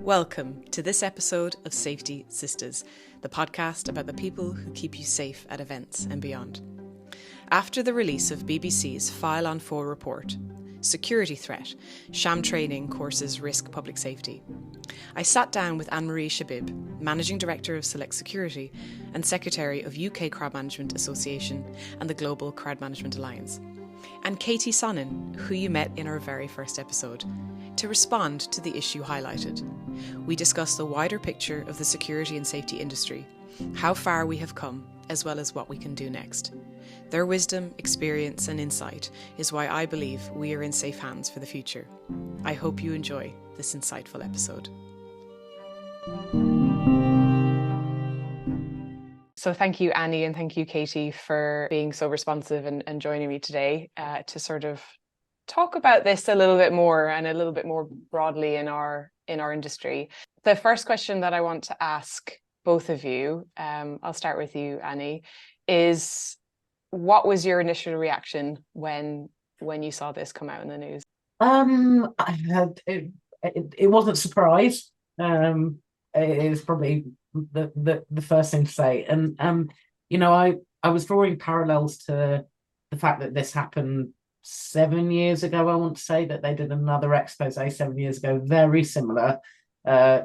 Welcome to this episode of Safety Sistas, the podcast about the people who keep you safe at events and beyond. After the release of BBC's File on 4 report, Security Threat, Sham Training Courses Risk Public Safety, I sat down with Ann Marie Chebib, Managing Director of Select Security and Secretary of UK Crowd Management Association and the Global Crowd Management Alliance, and Katie Sonnen, who you met in our very first episode, to respond to the issue highlighted. We discuss the wider picture of the security and safety industry, how far we have come, as well as what we can do next. Their wisdom, experience and insight is why I believe we are in safe hands for the future. I hope you enjoy this insightful episode. So thank you, Annie, and thank you, Katie, for being so responsive and joining me today to sort of talk about this a little bit more and a little bit more broadly in our industry. The first question that I want to ask both of you, I'll start with you, Annie, is what was your initial reaction when you saw this come out in the news? It wasn't a surprise. It was probably the first thing to say, and I was drawing parallels to the fact that this happened 7 years ago. I want to say that they did another expose 7 years ago, very similar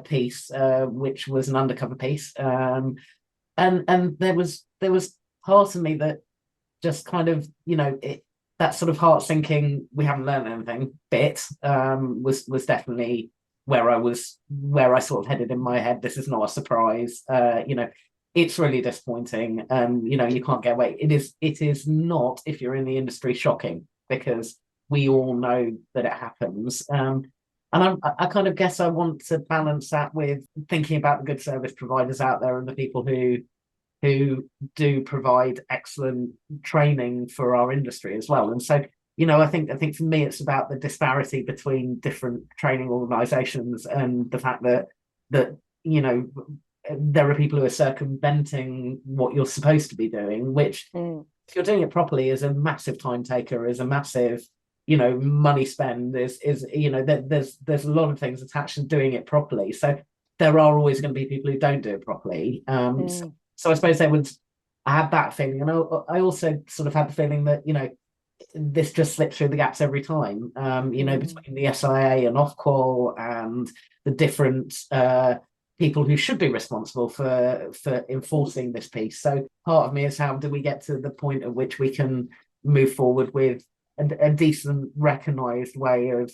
piece, which was an undercover piece, and there was part of me that just kind of, that sort of heart sinking, we haven't learned anything bit was definitely where I sort of headed in my head. This is not a surprise. It's really disappointing. You can't get away. It is not, if you're in the industry, shocking, because we all know that it happens. And I kind of guess I want to balance that with thinking about the good service providers out there and the people who do provide excellent training for our industry as well. And so, I think for me, it's about the disparity between different training organizations and the fact that there are people who are circumventing what you're supposed to be doing, which if you're doing it properly is a massive time taker, is a massive, money spend, there's a lot of things attached to doing it properly. So there are always going to be people who don't do it properly. So I suppose I had that feeling. And I also sort of had the feeling that, this just slips through the gaps every time, between the SIA and Ofqual and the different people who should be responsible for enforcing this piece. So part of me is, how do we get to the point at which we can move forward with a decent, recognised way of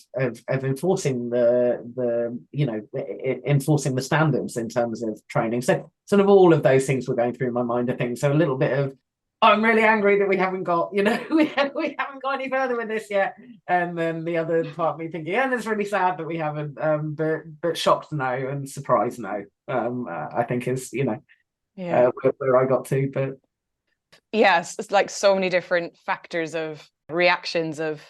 enforcing enforcing the standards in terms of training. So sort of all of those things were going through my mind, I think. So a little bit of, I'm really angry that we haven't got, we haven't got any further with this yet. And then the other part of me thinking, it's really sad that we haven't, but shocked no and surprised no. I think is, where I got to. But yes, it's like so many different factors of reactions of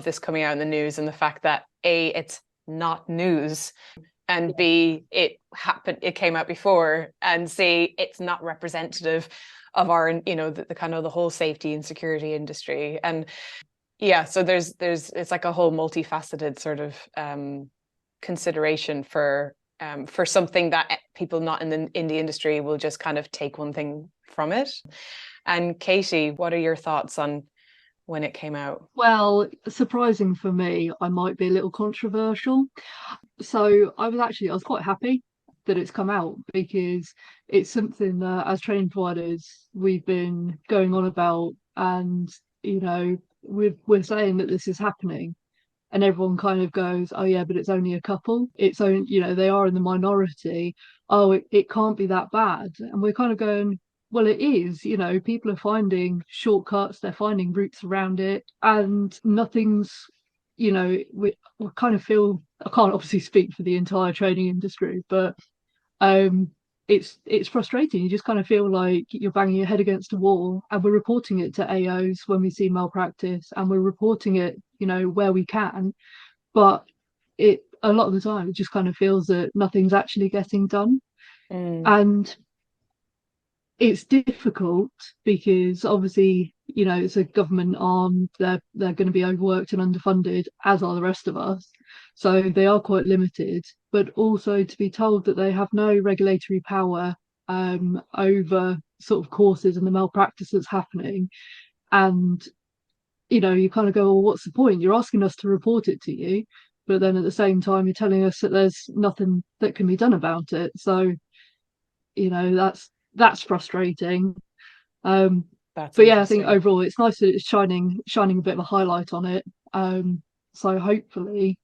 this coming out in the news, and the fact that A, it's not news, and B, it came out before, and C, it's not representative of our, the kind of the whole safety and security industry. And so there's it's like a whole multifaceted sort of consideration for something that people not in the industry will just kind of take one thing from it. And Katie, what are your thoughts on when it came out? Well, surprising for me, I might be a little controversial. So I was quite happy that it's come out, because it's something that as training providers we've been going on about, and we're saying that this is happening, and everyone kind of goes, oh yeah, but it's only a couple, it's only, they are in the minority, it can't be that bad. And we're kind of going, well, it is. People are finding shortcuts, they're finding routes around it, and nothing's, we kind of feel, I can't obviously speak for the entire training industry, but it's frustrating. You just kind of feel like you're banging your head against a wall, and we're reporting it to AOs when we see malpractice, and we're reporting it, where we can, but a lot of the time it just kind of feels that nothing's actually getting done. And it's difficult because obviously, you know, it's a government arm. They're going to be overworked and underfunded, as are the rest of us. So they are quite limited. But also to be told that they have no regulatory power over sort of courses and the malpractice that's happening. And, you know, you kind of go, well, what's the point? You're asking us to report it to you, but then at the same time, you're telling us that there's nothing that can be done about it. So, you know, that's frustrating. That's But yeah, I think interesting. overall it's nice that it's shining a bit of a highlight on it. So hopefully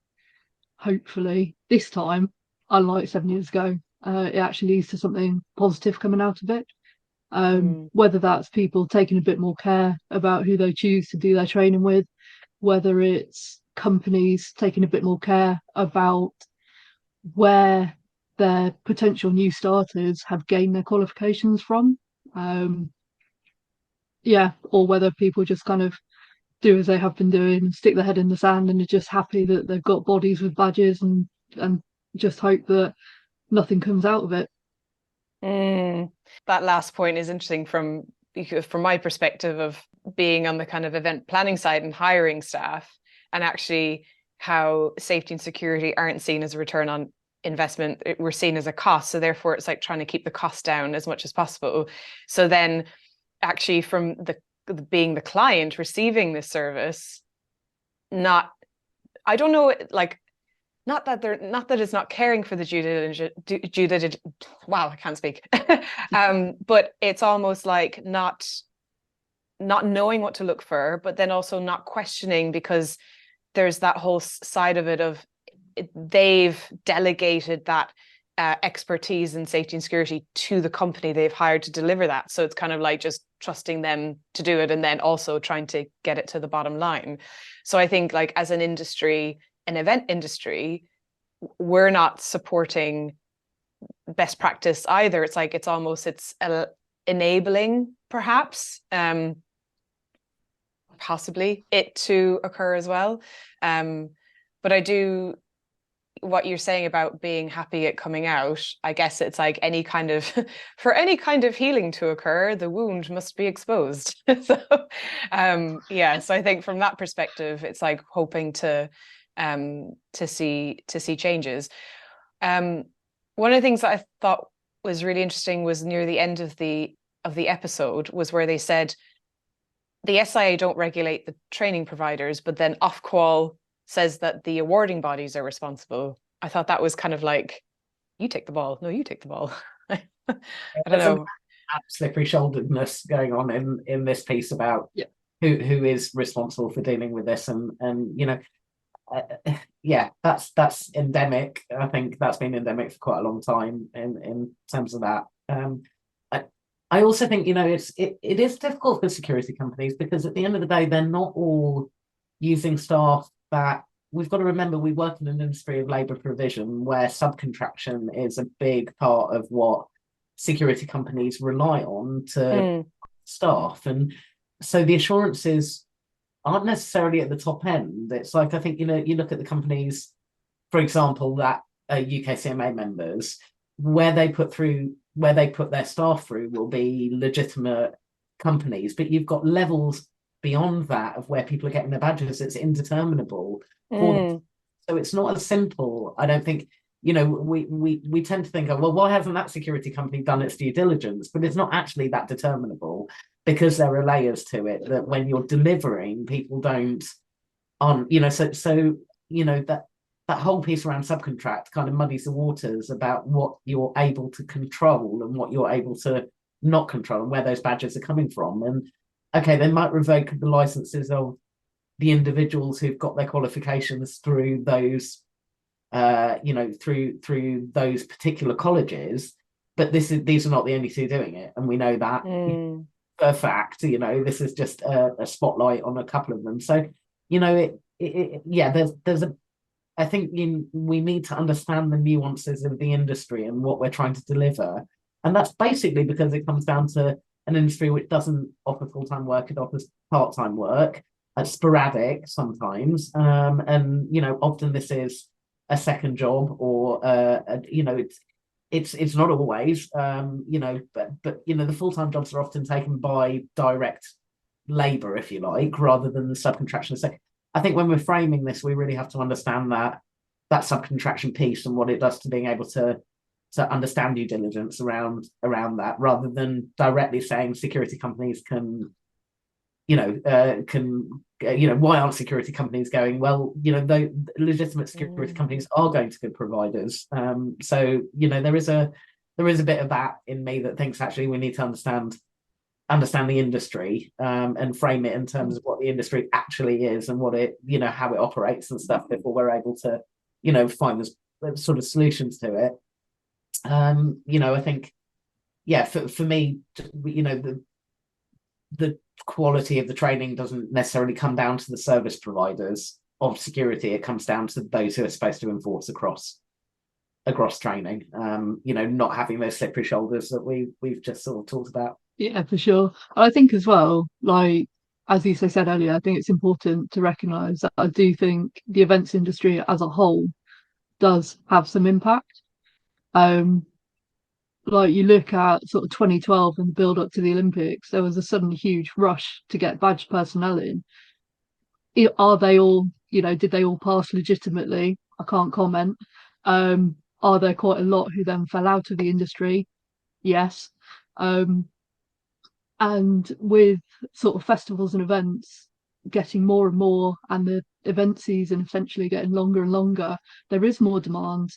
this time, unlike 7 years ago, it actually leads to something positive coming out of it. Whether that's people taking a bit more care about who they choose to do their training with, whether it's companies taking a bit more care about where their potential new starters have gained their qualifications from. Yeah, or whether people just kind of do as they have been doing, stick their head in the sand and are just happy that they've got bodies with badges and just hope that nothing comes out of it. That last point is interesting from my perspective of being on the kind of event planning side and hiring staff, and actually how safety and security aren't seen as a return on investment. We're seen as a cost. So therefore it's like trying to keep the cost down as much as possible. So then actually from being the client receiving this service, not that it's not caring for the due diligence. Wow, I can't speak. But it's almost like not knowing what to look for, but then also not questioning, because there's that whole side of it of they've delegated that expertise in safety and security to the company they've hired to deliver that. So it's kind of like just trusting them to do it and then also trying to get it to the bottom line. So I think like as an industry, an event industry, we're not supporting best practice either. It's like it's enabling perhaps possibly it to occur as well. But I do what you're saying about being happy at coming out. I guess it's like any kind of for any kind of healing to occur, the wound must be exposed. So so I think from that perspective, it's like hoping to see changes. One of the things that I thought was really interesting was near the end of the episode was where they said the SIA don't regulate the training providers, but then Ofqual says that the awarding bodies are responsible. I thought that was kind of like, you take the ball. No, you take the ball. I don't know. Slippery shoulderedness going on in this piece about who is responsible for dealing with this, and you know, that's endemic. I think that's been endemic for quite a long time in terms of that. I also think, you know, it is difficult for security companies because at the end of the day, they're not all using staff that. We've got to remember we work in an industry of labour provision where subcontraction is a big part of what security companies rely on to staff. And so the assurances aren't necessarily at the top end. It's like, I think, you know, you look at the companies, for example, that UKCMA members, where they put their staff through will be legitimate companies, but you've got levels beyond that of where people are getting their badges. It's indeterminable. So it's not as simple. I don't think, you know, we tend to think, oh, well, why hasn't that security company done its due diligence? But it's not actually that determinable, because there are layers to it that when you're delivering, people aren't, you know, so you know, that whole piece around subcontract kind of muddies the waters about what you're able to control and what you're able to not control and where those badges are coming from. And okay, they might revoke the licenses of the individuals who've got their qualifications through those, you know, through those particular colleges, but these are not the only two doing it, and we know that for a fact. You know, this is just a spotlight on a couple of them. So, you know, there's a. I think we need to understand the nuances of the industry and what we're trying to deliver, and that's basically because it comes down to an industry which doesn't offer full-time work; it offers part-time work. Sporadic sometimes, and you know, often this is a second job, or you know, it's not always, you know, but you know, the full-time jobs are often taken by direct labour, if you like, rather than the subcontraction. So I think when we're framing this, we really have to understand that subcontraction piece and what it does to being able to understand due diligence around that, rather than directly saying security companies can, why aren't security companies going, well, the legitimate security companies are going to good providers. So there is a bit of that in me that thinks actually we need to understand the industry, and frame it in terms of what the industry actually is and what it, how it operates and stuff, before we're able to, find the sort of solutions to it. I think, for me, the quality of the training doesn't necessarily come down to the service providers of security. It comes down to those who are supposed to enforce across training. Not having those slippery shoulders that we've just sort of talked about. Yeah, for sure. I think as well, like as you said earlier, I think it's important to recognise that I do think the events industry as a whole does have some impact. Like you look at sort of 2012 and the build up to the Olympics, there was a sudden huge rush to get badged personnel in. Are they all, did they all pass legitimately? I can't comment. Are there quite a lot who then fell out of the industry? Yes. And with sort of festivals and events getting more and more, and the event season essentially getting longer and longer, there is more demand.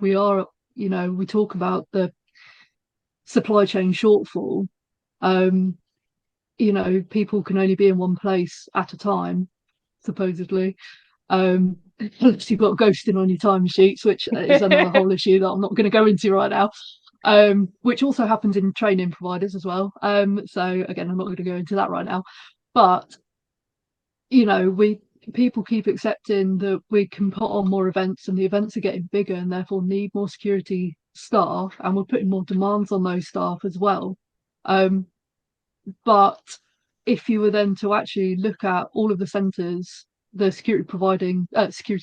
We are, we talk about the supply chain shortfall. People can only be in one place at a time, supposedly. Unless you've got ghosting on your timesheets, which is another whole issue that I'm not going to go into right now. Which also happens in training providers as well. So again, I'm not going to go into that right now. But people keep accepting that we can put on more events, and the events are getting bigger and therefore need more security staff, and we're putting more demands on those staff as well. But if you were then to actually look at all of the centres, the security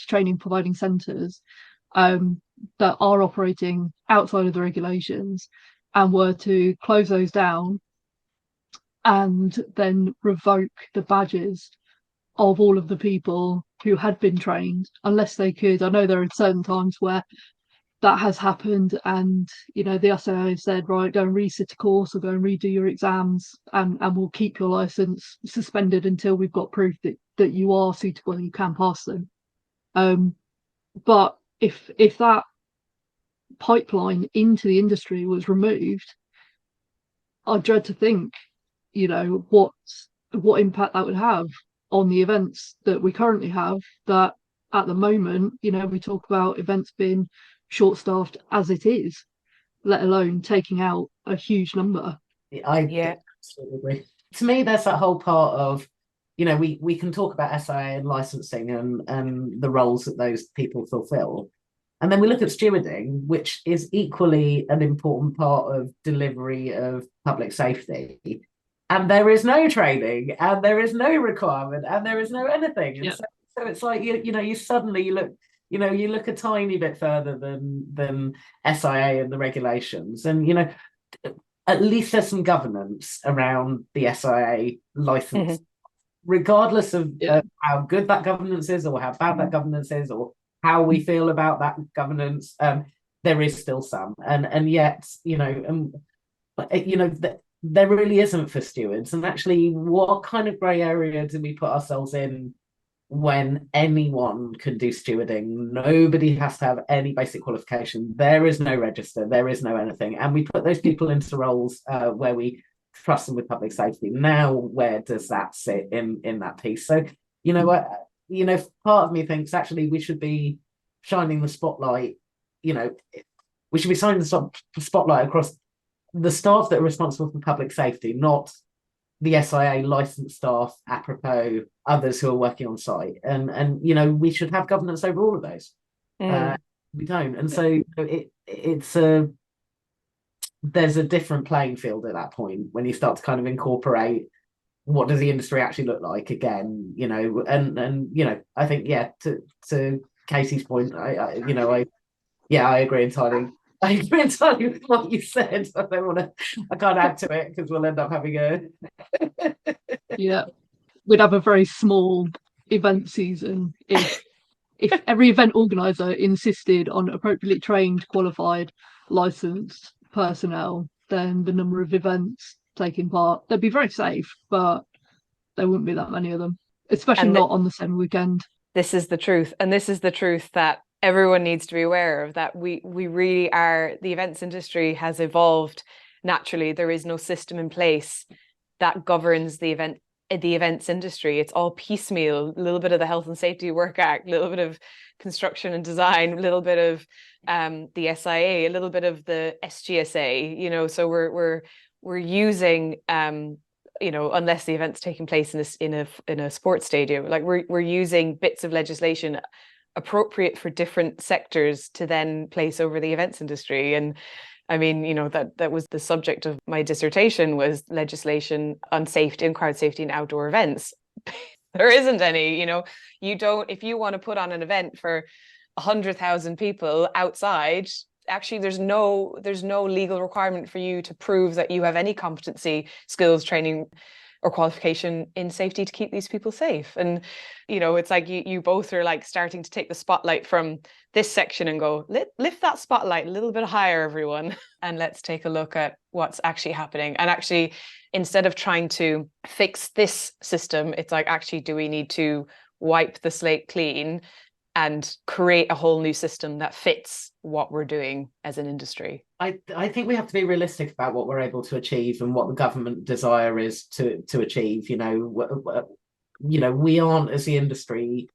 training providing centres that are operating outside of the regulations, and were to close those down and then revoke the badges of all of the people who had been trained, unless they could. I know there are certain times where that has happened, and the SAI said, right, go and resit a course or go and redo your exams, and we'll keep your license suspended until we've got proof that you are suitable and you can pass them. But if that pipeline into the industry was removed, I dread to think, what impact that would have on the events that we currently have, that at the moment, we talk about events being short-staffed as it is, let alone taking out a huge number. I absolutely agree. To me, there's that whole part of, we can talk about SIA and licensing and the roles that those people fulfill. And then we look at stewarding, which is equally an important part of delivery of public safety. And there is no training, and there is no requirement, and there is no anything. And so it's like, you suddenly look, you look a tiny bit further than SIA and the regulations. And, at least there's some governance around the SIA license, regardless of how good that governance is, or how bad that governance is, or how we feel about that governance. There is still some, and yet, there really isn't for stewards. And actually, what kind of grey area do we put ourselves in when anyone can do stewarding? Nobody has to have any basic qualification. There is no register. There is no anything. And we put those people into roles where we trust them with public safety. Now, where does that sit in that piece? So, part of me thinks actually we should be shining the spotlight. We should be shining the spotlight across the staff that are responsible for public safety, not the SIA licensed staff, apropos others who are working on site. And we should have governance over all of those. We don't. And so there's a different playing field at that point when you start to kind of incorporate what does the industry actually look like again, and I think, to Casey's point, I agree entirely. I agree entirely with what you said. I can't add to it because we'll end up having a. Yeah, we'd have a very small event season if every event organizer insisted on appropriately trained, qualified, licensed personnel. Then the number of events taking part, they'd be very safe, but there wouldn't be that many of them, especially not on the same weekend. This is the truth, and this is the truth that everyone needs to be aware of, that we really are, the events industry has evolved naturally. There is no system in place that governs the events industry. It's all piecemeal, a little bit of the Health and Safety Work Act, a little bit of construction and design, a little bit of the SIA, a little bit of the SGSA, you know. So we're using you know, unless the event's taking place in a sports stadium, like we're using bits of legislation appropriate for different sectors to then place over the events industry. And I mean, you know, that was the subject of my dissertation, was legislation on safety and crowd safety in outdoor events. There isn't any, you know. You don't, if you want to put on an event for 100,000 people outside, actually there's no legal requirement for you to prove that you have any competency, skills, training or qualification in safety to keep these people safe. And you know, it's like you both are like starting to take the spotlight from this section and go, lift that spotlight a little bit higher, everyone, and let's take a look at what's actually happening. And actually, instead of trying to fix this system, it's like, actually, do we need to wipe the slate clean and create a whole new system that fits what we're doing as an industry? I think we have to be realistic about what we're able to achieve and what the government desire is to achieve. You know, we aren't, as the industry,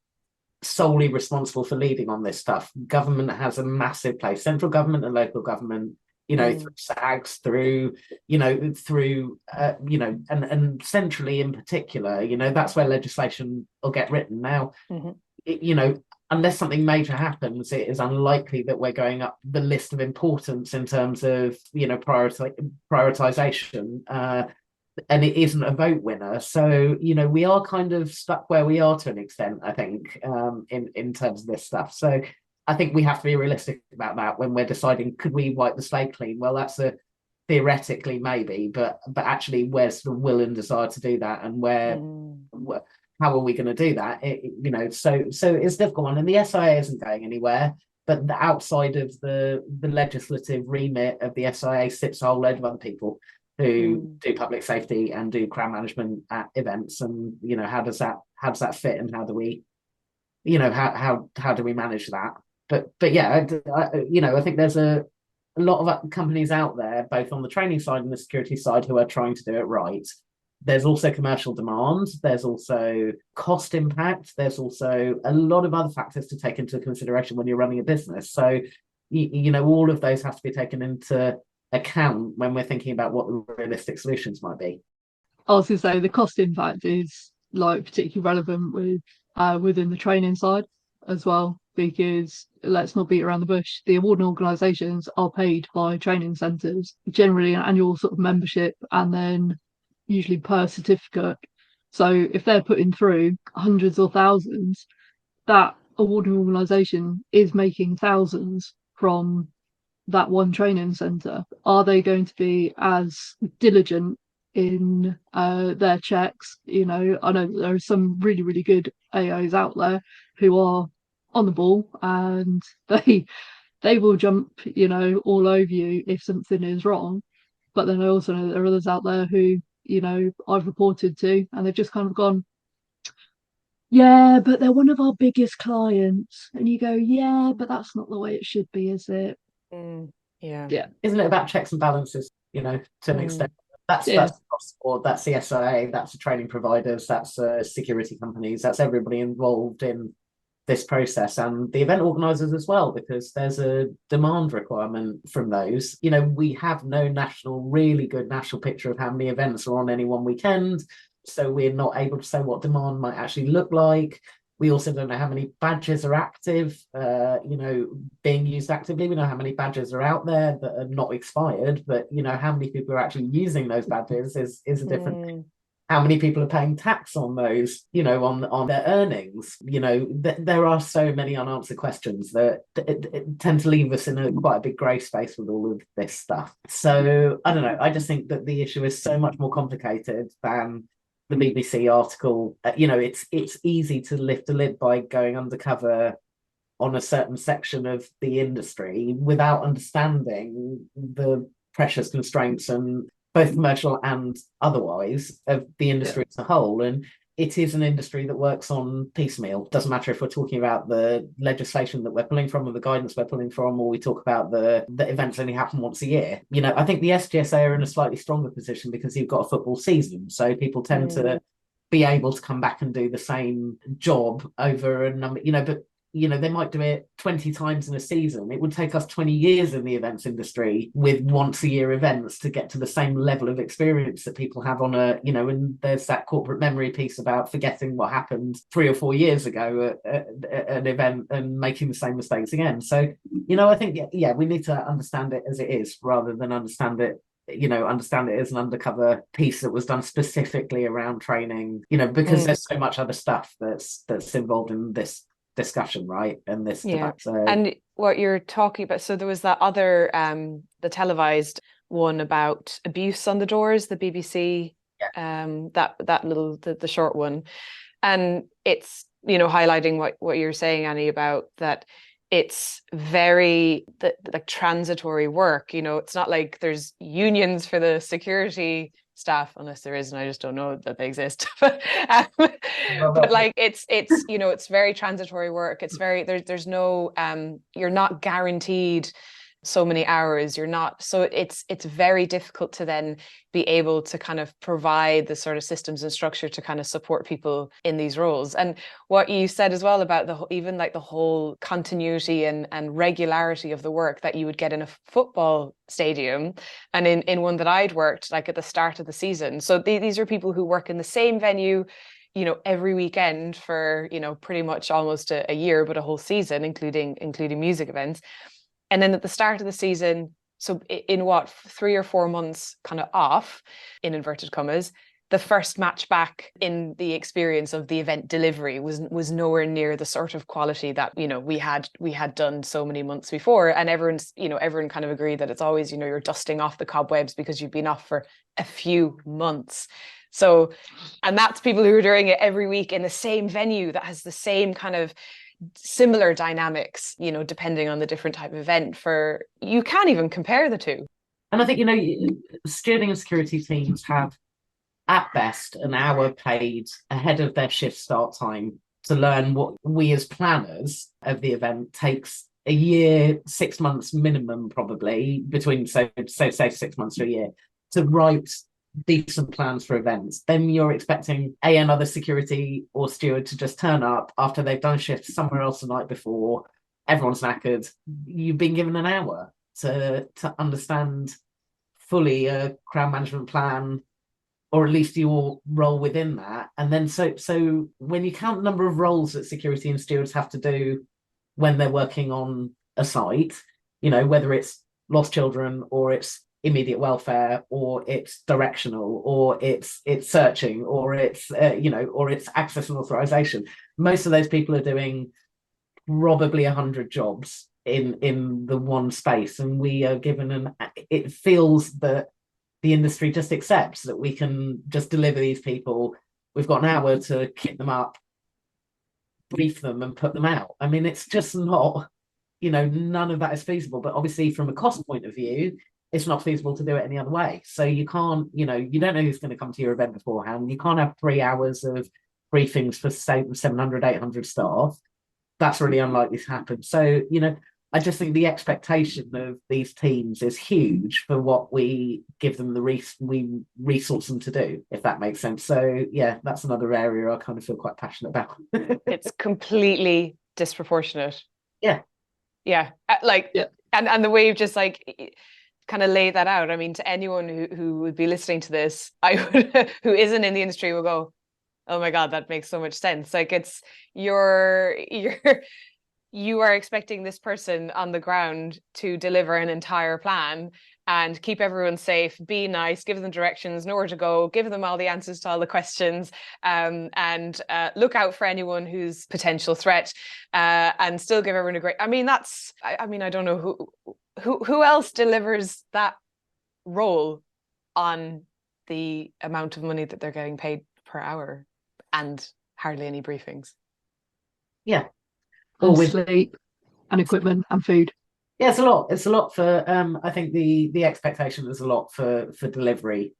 solely responsible for leading on this stuff. Government has a massive place, central government and local government, you know, through SAGs, through you know, and centrally in particular, you know, that's where legislation will get written. Now, you know, unless something major happens, it is unlikely that we're going up the list of importance in terms of, you know, prioritization, and it isn't a vote winner. So, you know, we are kind of stuck where we are to an extent, I think, in terms of this stuff. So I think we have to be realistic about that when we're deciding, could we wipe the slate clean? Well, that's a theoretically maybe, but actually, where's the will and desire to do that, and how are we going to do that? You know, so it's a difficult one, and the SIA isn't going anywhere. But the outside of the legislative remit of the SIA sits a whole load of other people who do public safety and do crowd management at events. And you know, how does that fit, and how do we, you know, how do we manage that? But yeah, you know, I think there's a lot of companies out there, both on the training side and the security side, who are trying to do it right. There's also commercial demand. There's also cost impact. There's also a lot of other factors to take into consideration when you're running a business. So, you know, all of those have to be taken into account when we're thinking about what the realistic solutions might be. I was going to say the cost impact is like particularly relevant within the training side as well, because let's not beat around the bush. The awarding organisations are paid by training centres, generally an annual sort of membership, and then usually per certificate. So if they're putting through hundreds or thousands, that awarding organisation is making thousands from that one training centre. Are they going to be as diligent in their checks? You know, I know there are some really, really good AOs out there who are on the ball, and they will jump, you know, all over you if something is wrong. But then I also know there are others out there who, you know, I've reported to, and they've just kind of gone, yeah, but they're one of our biggest clients. And you go, yeah, but that's not the way it should be, is it? Yeah. Isn't it about checks and balances, you know, to an extent? That's across the board. That's the SIA, that's the training providers, that's security companies, that's everybody involved in this process, and the event organisers as well, because there's a demand requirement from those. You know, we have no really good national picture of how many events are on any one weekend, so we're not able to say what demand might actually look like. We also don't know how many badges are active, you know, being used actively. We know how many badges are out there that are not expired, but you know, how many people are actually using those badges is a different thing. how many people are paying tax on those, on their earnings? There are so many unanswered questions that tend to leave us in quite a big grey space with all of this stuff. So I don't know. I just think that the issue is so much more complicated than the BBC article. It's easy to lift a lid by going undercover on a certain section of the industry without understanding the pressures, constraints, and both commercial and otherwise of the industry as a whole. And it is an industry that works on piecemeal. Doesn't matter if we're talking about the legislation that we're pulling from or the guidance we're pulling from, or we talk about the events only happen once a year. I think the SGSA are in a slightly stronger position because you've got a football season. So people tend to be able to come back and do the same job over a number, but they might do it 20 times in a season. It would take us 20 years in the events industry with once a year events to get to the same level of experience that people have on and there's that corporate memory piece about forgetting what happened 3 or 4 years ago at an event and making the same mistakes again. So, I think, we need to understand it as it is rather than understand it as an undercover piece that was done specifically around training, because there's so much other stuff that's involved in this discussion, right? And this debate. And what you're talking about, so there was that other the televised one about abuse on the doors, the BBC, that little the short one, and it's highlighting what you're saying, Annie, about that it's very like transitory work. It's not like there's unions for the security staff, unless there is, and I just don't know that they exist. but like it's it's very transitory work. It's very there's no you're not guaranteed so many hours. You're not, so it's very difficult to then be able to kind of provide the sort of systems and structure to kind of support people in these roles. And what you said as well about even like the whole continuity and regularity of the work that you would get in a football stadium and in one that I'd worked like at the start of the season. So these are people who work in the same venue every weekend for pretty much almost a year, but a whole season, including music events. And then at the start of the season, so in 3 or 4 months kind of off, in inverted commas, the first match back in the experience of the event delivery was nowhere near the sort of quality that we had done so many months before. And everyone kind of agreed that it's always you're dusting off the cobwebs because you've been off for a few months. So, and that's people who are doing it every week in the same venue that has the same kind of similar dynamics, depending on the different type of event. You can't even compare the two. And I think stewarding and security teams have at best an hour paid ahead of their shift start time to learn what we as planners of the event takes a year, 6 months minimum, probably between say 6 months to a year, to write decent plans for events. Then you're expecting another security or steward to just turn up after they've done a shift somewhere else the night before. Everyone's knackered. You've been given an hour to understand fully a crowd management plan, or at least your role within that. And then so when you count the number of roles that security and stewards have to do when they're working on a site, whether it's lost children or it's immediate welfare or it's directional or it's searching or it's or it's access and authorization, most of those people are doing probably 100 jobs in the one space, and we are given it feels that the industry just accepts that we can just deliver these people. We've got an hour to kit them up, brief them and put them out. I mean, it's just not, none of that is feasible. But obviously from a cost point of view, it's not feasible to do it any other way. So you can't, you don't know who's going to come to your event beforehand. You can't have 3 hours of briefings for 700, 800 staff. That's really unlikely to happen. So, I just think the expectation of these teams is huge for what we give them we resource them to do, if that makes sense. So yeah, that's another area I kind of feel quite passionate about. It's completely disproportionate. Yeah. And the way you've just kind of lay that out. I mean, to anyone who would be listening to this, who isn't in the industry will go, oh my God, that makes so much sense. Like it's you're you are expecting this person on the ground to deliver an entire plan and keep everyone safe, be nice, give them directions, know where to go, give them all the answers to all the questions, and look out for anyone who's potential threat, and still give everyone a great. I mean, I don't know who else delivers that role on the amount of money that they're getting paid per hour and hardly any briefings. Yeah. And sleep and equipment and food. Yeah, it's a lot. It's a lot for I think the expectation is a lot for delivery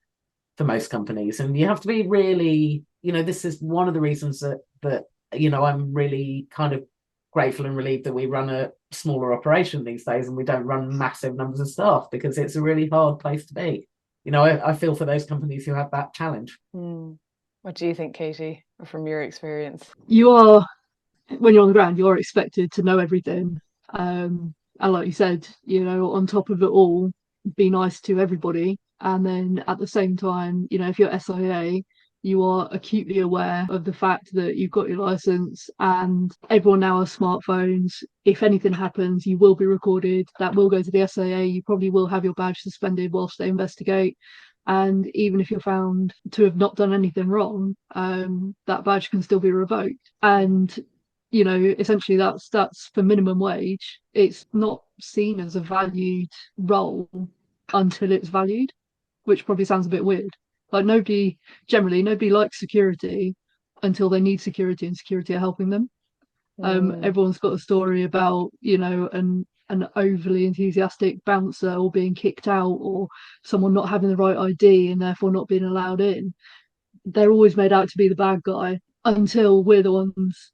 for most companies. And you have to be really, this is one of the reasons that I'm really kind of grateful and relieved that we run a smaller operation these days and we don't run massive numbers of staff, because it's a really hard place to be. I feel for those companies who have that challenge. What do you think, Katie, from your experience? When you're on the ground, you're expected to know everything. And like you said, on top of it all, be nice to everybody. And then at the same time, if you're SIA, you are acutely aware of the fact that you've got your license, and everyone now has smartphones. If anything happens, you will be recorded. That will go to the SIA. You probably will have your badge suspended whilst they investigate. And even if you're found to have not done anything wrong, that badge can still be revoked. And essentially that's for minimum wage. It's not seen as a valued role until it's valued, which probably sounds a bit weird. Like nobody likes security until they need security and security are helping them. Everyone's got a story about, an overly enthusiastic bouncer or being kicked out, or someone not having the right ID and therefore not being allowed in. They're always made out to be the bad guy until we're the ones,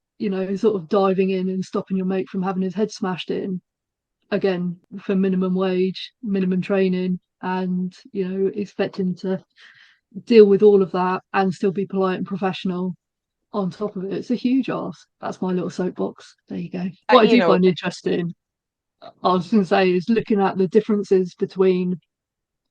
sort of diving in and stopping your mate from having his head smashed in, again, for minimum wage, minimum training, and, expecting to deal with all of that and still be polite and professional on top of it. It's a huge ask. That's my little soapbox. There you go. What I do find interesting, I was going to say, is looking at the differences between,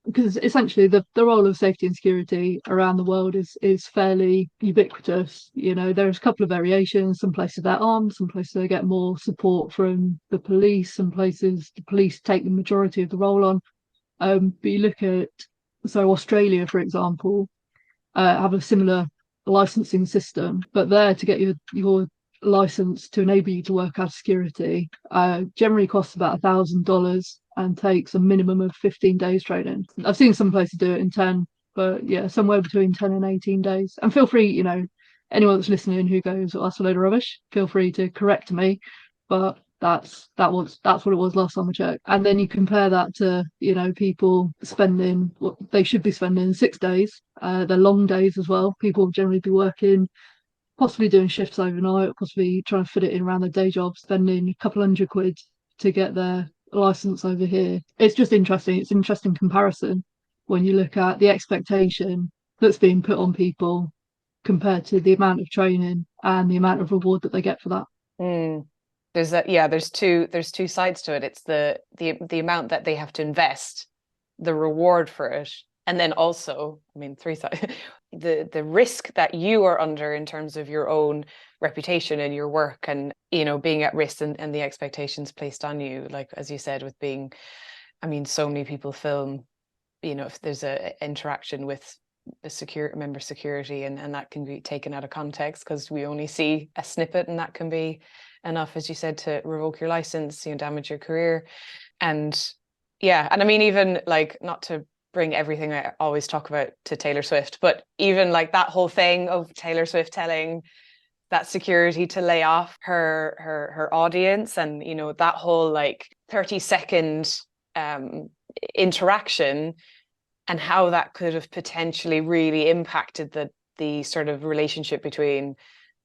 because essentially the role of safety and security around the world is fairly ubiquitous. There's a couple of variations. Some places they're armed, some places they get more support from the police, some places the police take the majority of the role on. But you look at, so Australia, for example, have a similar licensing system, but there, to get your license to enable you to work as security, generally costs about $1,000 and takes a minimum of 15 days training. I've seen some places do it in 10, but yeah, somewhere between 10 and 18 days. And feel free, anyone that's listening who goes, oh, that's a load of rubbish, feel free to correct me, but that's what it was last time I checked. And then you compare that to, people spending what they should be spending 6 days. They're long days as well. People generally be working, possibly doing shifts overnight, possibly trying to fit it in around their day job, spending a couple £100 to get their license over here. It's just interesting. It's an interesting comparison when you look at the expectation that's being put on people compared to the amount of training and the amount of reward that they get for that. There's two sides to it. It's the amount that they have to invest, the reward for it, and then also, three sides, the risk that you are under in terms of your own reputation and your work, and being at risk, and the expectations placed on you, like as you said, with being, so many people film, if there's a interaction with a member security, and that can be taken out of context because we only see a snippet, and that can be enough, as you said, to revoke your license, damage your career. And even like, not to bring everything I always talk about to Taylor Swift, but even like that whole thing of Taylor Swift telling that security to lay off her audience, and that whole like 30-second interaction, and how that could have potentially really impacted the sort of relationship between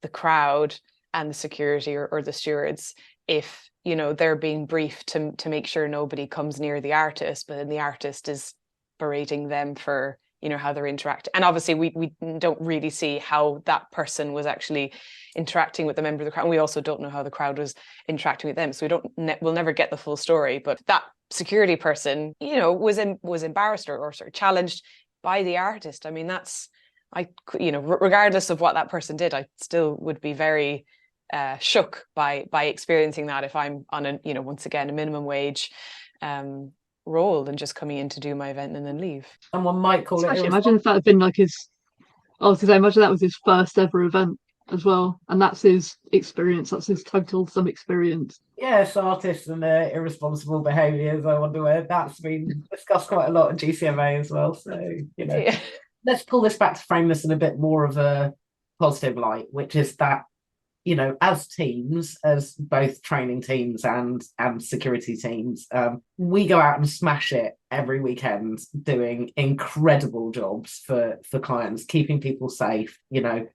the crowd and the security or the stewards, if they're being briefed to make sure nobody comes near the artist, but then the artist is berating them for how they're interacting. And obviously we don't really see how that person was actually interacting with the member of the crowd, and we also don't know how the crowd was interacting with them, so we'll never get the full story. But that security person was embarrassed or sort of challenged by the artist. Regardless of what that person did, I still would be very shook by experiencing that if I'm on a, you know, once again, a minimum wage role and just coming in to do my event and then leave. Someone might call it Actually, imagine if that had been like his, I was going to say, imagine that was his first ever event as well, and that's his experience, that's his total some experience. Yes, artists and their irresponsible behaviours. I wonder where that's been discussed quite a lot at GCMA as well. So, you know, Yeah. let's pull this back to frame this in a bit more of a positive light, which is that, you know, as teams, as both training teams and security teams, we go out and smash it every weekend, doing incredible jobs for clients, keeping people safe. You know,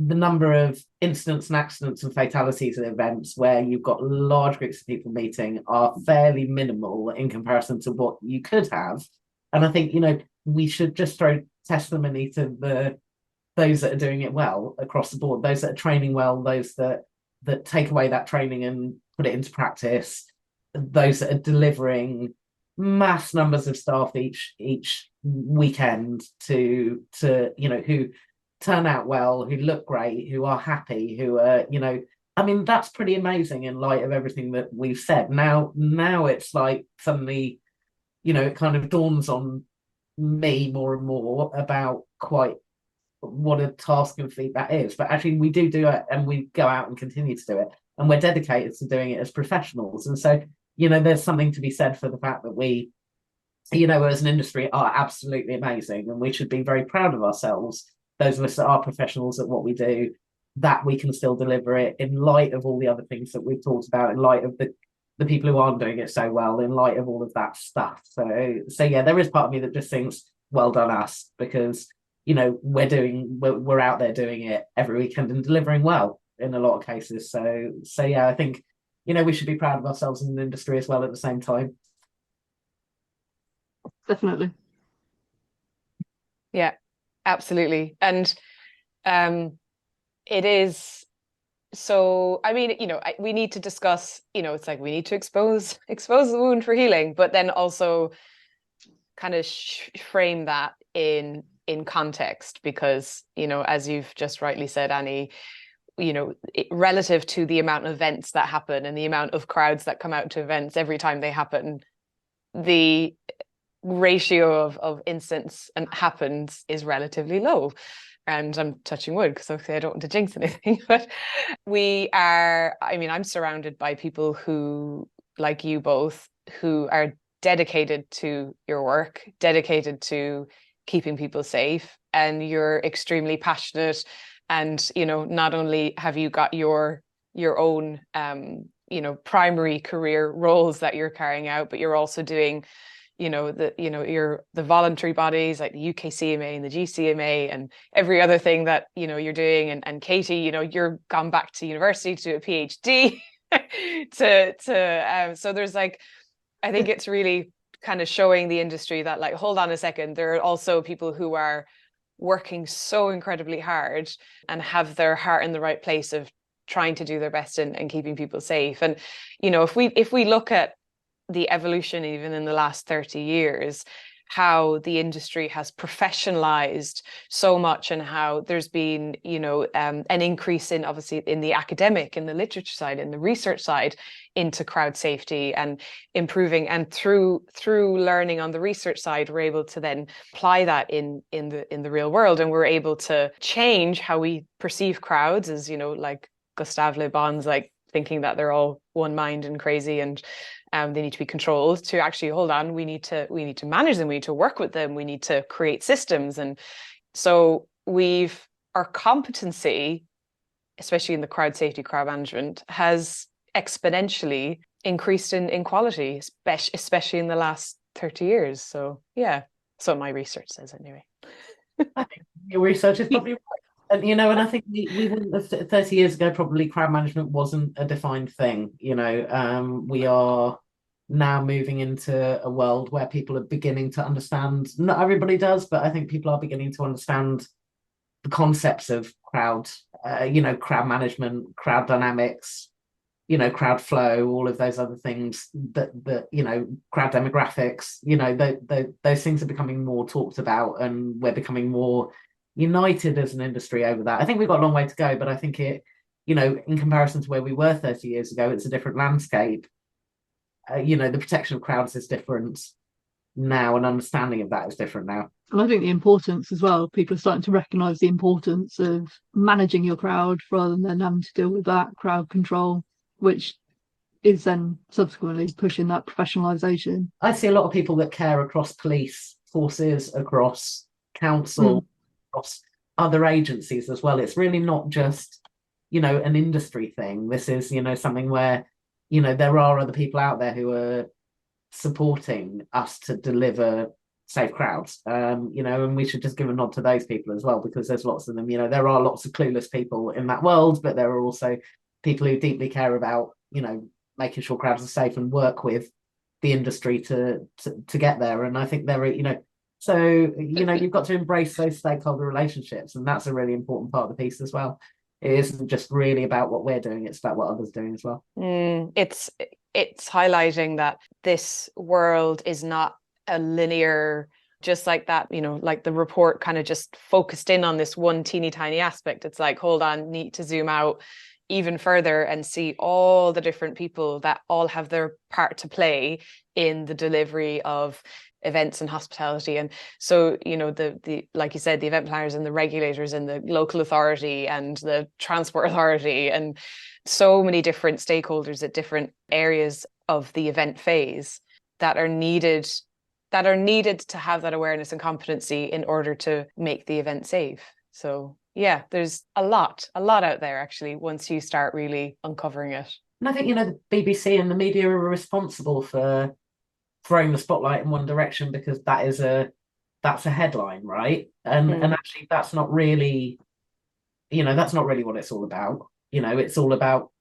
the number of incidents and accidents and fatalities at events where you've got large groups of people meeting are fairly minimal in comparison to what you could have. And I think, you know, we should just throw testimony to those that are doing it well across the board, those that are training well, those that take away that training and put it into practice, those that are delivering mass numbers of staff each weekend to you know, who turn out well, who look great, who are happy, who are, you know, I mean, that's pretty amazing in light of everything that we've said. Now it's like suddenly, you know, it kind of dawns on me more and more about quite what a task and feat that is. But actually we do it, and we go out and continue to do it, and we're dedicated to doing it as professionals. And so, you know, there's something to be said for the fact that we, you know, as an industry are absolutely amazing, and we should be very proud of ourselves, those of us that are professionals at what we do, that we can still deliver it in light of all the other things that we've talked about, in light of the people who aren't doing it so well, in light of all of that stuff. So yeah, there is part of me that just thinks, well done us, because, you know, we're out there doing it every weekend and delivering well in a lot of cases. So yeah, I think, you know, we should be proud of ourselves in the industry as well at the same time. Definitely. Yeah, absolutely. And it is, so I mean, you know, we need to discuss, you know, it's like we need to expose the wound for healing, but then also kind of frame that in context, because, you know, as you've just rightly said, Annie, you know, relative to the amount of events that happen and the amount of crowds that come out to events every time they happen, the ratio of incidents and happens is relatively low. And I'm touching wood because obviously I don't want to jinx anything, but I'm surrounded by people who, like you both, who are dedicated to your work, dedicated to keeping people safe, and you're extremely passionate. And, you know, not only have you got your own, you know, primary career roles that you're carrying out, but you're also doing, you know, the voluntary bodies like the UKCMA and the GCMA and every other thing that, you know, you're doing. And Katie, you know, you're gone back to university to do a PhD so there's like, I think it's really kind of showing the industry that, like, hold on a second, there are also people who are working so incredibly hard and have their heart in the right place of trying to do their best and keeping people safe. And, you know, if we look at the evolution even in the last 30 years, how the industry has professionalized so much, and how there's been, you know, an increase in, obviously, in the academic, in the literature side, in the research side, into crowd safety and improving. And through learning on the research side, we're able to then apply that in the real world, and we're able to change how we perceive crowds as, you know, like Gustave Le Bon's, like, thinking that they're all one mind and crazy and they need to be controlled, to actually, hold on, we need to manage them, we need to work with them, we need to create systems. And so our competency, especially in the crowd safety, crowd management, has exponentially increased in quality, especially in the last 30 years. So yeah, that's what my research says anyway. I think your research is probably right. And, you know, and I think we wouldn't have, 30 years ago, probably crowd management wasn't a defined thing. You know, we are now moving into a world where people are beginning to understand, not everybody does, but I think people are beginning to understand the concepts of crowd, you know, crowd management, crowd dynamics, you know, crowd flow, all of those other things that you know, crowd demographics, you know, those things are becoming more talked about, and we're becoming more united as an industry over that. I think we've got a long way to go, but I think it in comparison to where we were 30 years ago, it's a different landscape. The protection of crowds is different now, and understanding of that is different now. And I think the importance as well, people are starting to recognise the importance of managing your crowd rather than having to deal with that crowd control, which is then subsequently pushing that professionalisation. I see a lot of people that care across police forces, across council, across other agencies as well. It's really not just, an industry thing. This is, something where, there are other people out there who are supporting us to deliver safe crowds, and we should just give a nod to those people as well, because there's lots of them. There are lots of clueless people in that world, but there are also people who deeply care about, making sure crowds are safe and work with the industry to get there. And I think there are, so, you've got to embrace those stakeholder relationships, and that's a really important part of the piece as well. It isn't just really about what we're doing, it's about what others are doing as well. It's highlighting that this world is not a linear, just like that, like the report kind of just focused in on this one teeny tiny aspect. It's like, hold on, need to zoom out even further and see all the different people that all have their part to play in the delivery of events and hospitality. And so, the like you said, the event planners and the regulators and the local authority and the transport authority and so many different stakeholders at different areas of the event phase that are needed to have that awareness and competency in order to make the event safe. So yeah, there's a lot out there actually once you start really uncovering it. And I think, the BBC and the media are responsible for throwing the spotlight in one direction, because that's a headline, right? And actually that's not really what it's all about. It's all about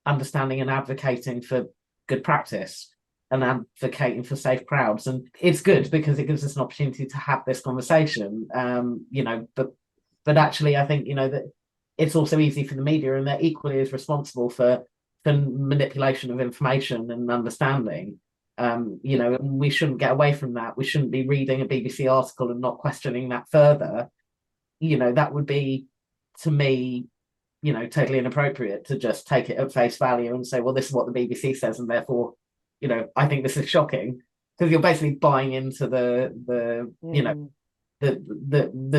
understanding and advocating for good practice and advocating for safe crowds. And it's good because it gives us an opportunity to have this conversation. But actually I think, that it's also easy for the media, and they're equally as responsible for the manipulation of information and understanding. We shouldn't get away from that. We shouldn't be reading a BBC article and not questioning that further. That would be, to me, totally inappropriate to just take it at face value and say, well, this is what the BBC says, and therefore, I think this is shocking, because you're basically buying into the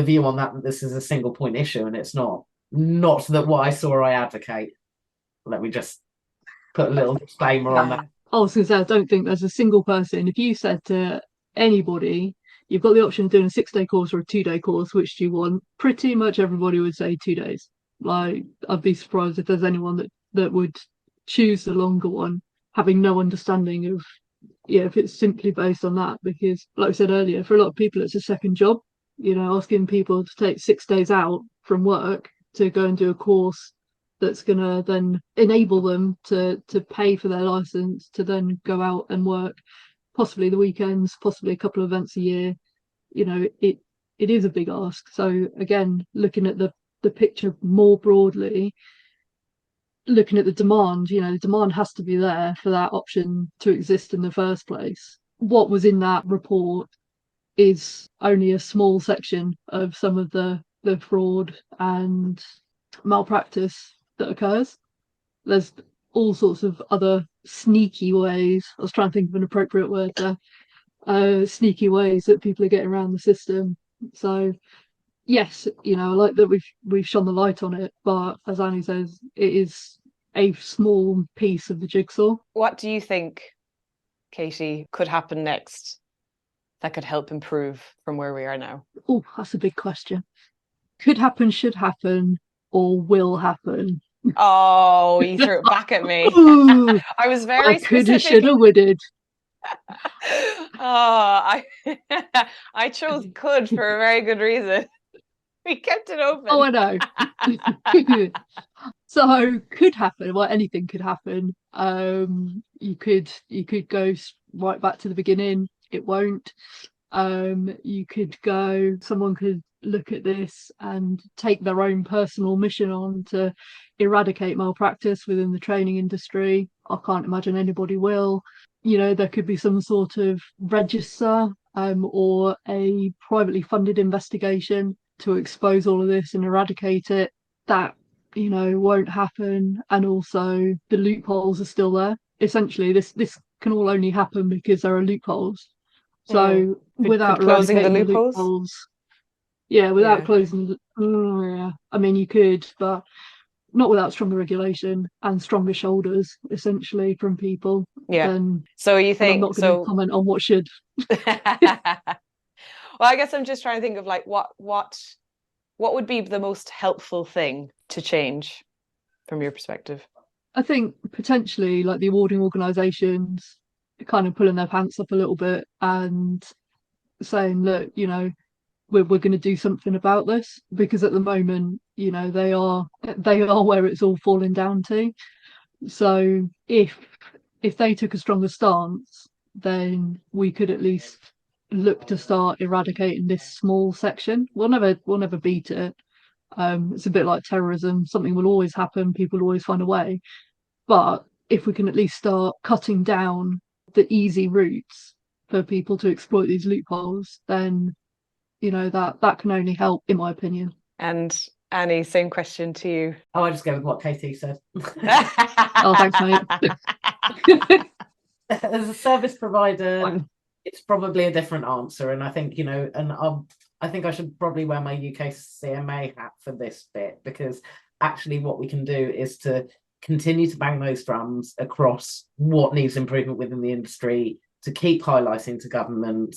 view on that this is a single point issue, and it's not that what I saw I advocate. Let me just put a little disclaimer on that. I was going to say, I don't think there's a single person. If you said to anybody, you've got the option of doing a 6-day course or a 2-day course, which do you want? Pretty much everybody would say 2 days. Like, I'd be surprised if there's anyone that would choose the longer one, having no understanding of, if it's simply based on that. Because, like I said earlier, for a lot of people, it's a second job. Asking people to take 6 days out from work to go and do a course that's going to then enable them to pay for their license, to then go out and work, possibly the weekends, possibly a couple of events a year. It is a big ask. So again, looking at the picture more broadly, looking at the demand, the demand has to be there for that option to exist in the first place. What was in that report is only a small section of some of the fraud and malpractice that occurs. There's all sorts of other sneaky ways. I was trying to think of an appropriate word there. Sneaky ways that people are getting around the system. So yes, I like that we've shone the light on it, but as Annie says, it is a small piece of the jigsaw. What do you think, Katie, could happen next that could help improve from where we are now? Oh, that's a big question. Could happen, should happen, or will happen? Oh, you threw it back at me. I was very specific. Coulda, shoulda, woulda. I chose could for a very good reason. We kept it open. Oh, I know. So could happen. Well, anything could happen. You could go right back to the beginning. It won't. You could go. Someone could look at this and take their own personal mission on to eradicate malpractice within the training industry. I can't imagine anybody will. There could be some sort of register or a privately funded investigation to expose all of this and eradicate it. That won't happen, and also the loopholes are still there. Essentially, this can all only happen because there are loopholes. So without Could closing the eradicating the loopholes? loopholes, without Yeah. closing, I mean, you could, but not without stronger regulation and stronger shoulders, essentially, from people. Yeah. Then, So you and I'm think not going to comment on what should. Well, I guess I'm just trying to think of like what would be the most helpful thing to change from your perspective? I think potentially like the awarding organisations kind of pulling their pants up a little bit and saying, look, we're going to do something about this, because at the moment, they are where it's all falling down to. So if they took a stronger stance, then we could at least look to start eradicating this small section. We'll never beat it. It's a bit like terrorism. Something will always happen. People will always find a way. But if we can at least start cutting down the easy routes for people to exploit these loopholes, then that can only help, in my opinion. And Annie, same question to you. I just go with what Katie said. Oh, thanks, mate. As a service provider, it's probably a different answer, and I think I think I should probably wear my UK CMA hat for this bit, because actually what we can do is to continue to bang those drums across what needs improvement within the industry, to keep highlighting to government,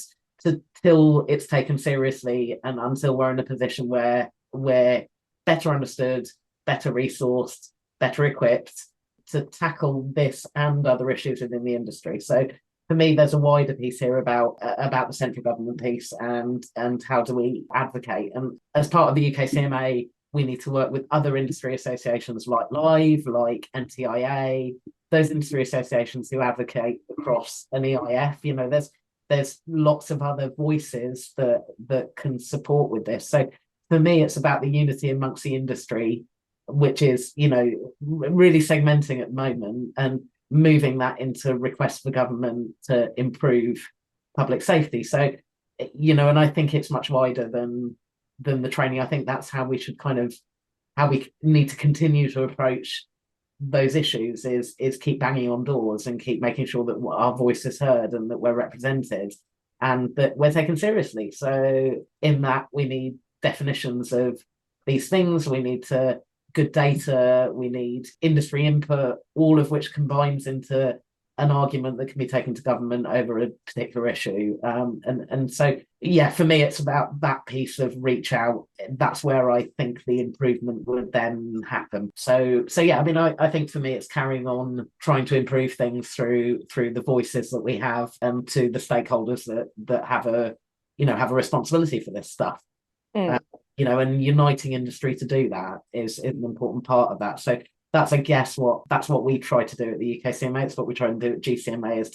till it's taken seriously, and until we're in a position where we're better understood, better resourced, better equipped to tackle this and other issues within the industry. So for me, there's a wider piece here about the central government piece, and how do we advocate. And as part of the UK CMA, we need to work with other industry associations like Live, like NTIA, those industry associations who advocate across an EIF. There's lots of other voices that can support with this. So for me, it's about the unity amongst the industry, which is, really segmenting at the moment, and moving that into requests for government to improve public safety. So, and I think it's much wider than the training. I think that's how we should how we need to continue to approach those issues, is keep banging on doors and keep making sure that our voice is heard and that we're represented and that we're taken seriously. So in that, we need definitions of these things, we need good data, we need industry input, all of which combines into an argument that can be taken to government over a particular issue. And so, for me, it's about that piece of reach out. That's where I think the improvement would then happen. So I mean, I think for me, it's carrying on trying to improve things through the voices that we have, and to the stakeholders that have a responsibility for this stuff. And uniting industry to do that is an important part of that. So that's, I guess, that's what we try to do at the UK CMA. It's what we try and do at GCMA, is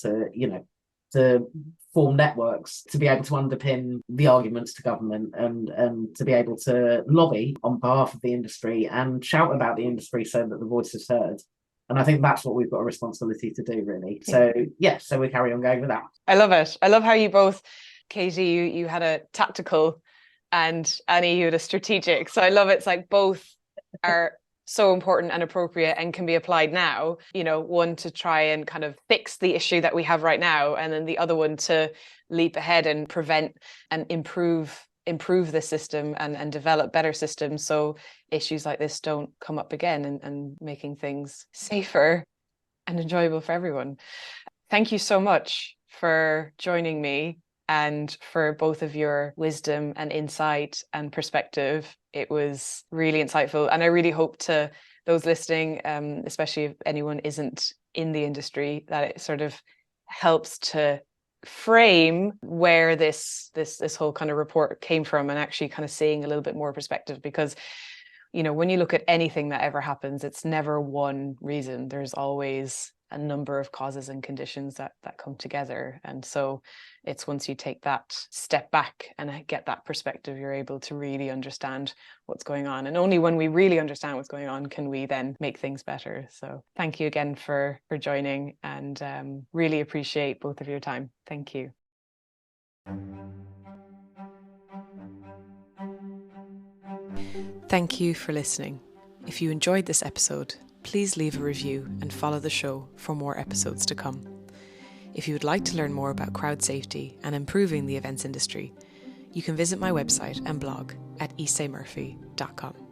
to form networks to be able to underpin the arguments to government, and to be able to lobby on behalf of the industry and shout about the industry so that the voice is heard. And I think that's what we've got a responsibility to do, really. So we carry on going with that. I love it. I love how you both, Katie, you had a tactical, and Annie, you had a strategic. So I love it. It's like both are so important and appropriate and can be applied now. One to try and kind of fix the issue that we have right now, and then the other one to leap ahead and prevent and improve the system and develop better systems so issues like this don't come up again, and making things safer and enjoyable for everyone. Thank you so much for joining me, and for both of your wisdom and insight and perspective. It was really insightful, and I really hope to those listening, especially if anyone isn't in the industry, that it sort of helps to frame where this whole kind of report came from, and actually kind of seeing a little bit more perspective. Because when you look at anything that ever happens, it's never one reason. There's always a number of causes and conditions that come together. And so it's once you take that step back and get that perspective, you're able to really understand what's going on. And only when we really understand what's going on can we then make things better. So thank you again for joining, and really appreciate both of your time. Thank you. Thank you for listening. If you enjoyed this episode, please leave a review and follow the show for more episodes to come. If you would like to learn more about crowd safety and improving the events industry, you can visit my website and blog at isaymurphy.com.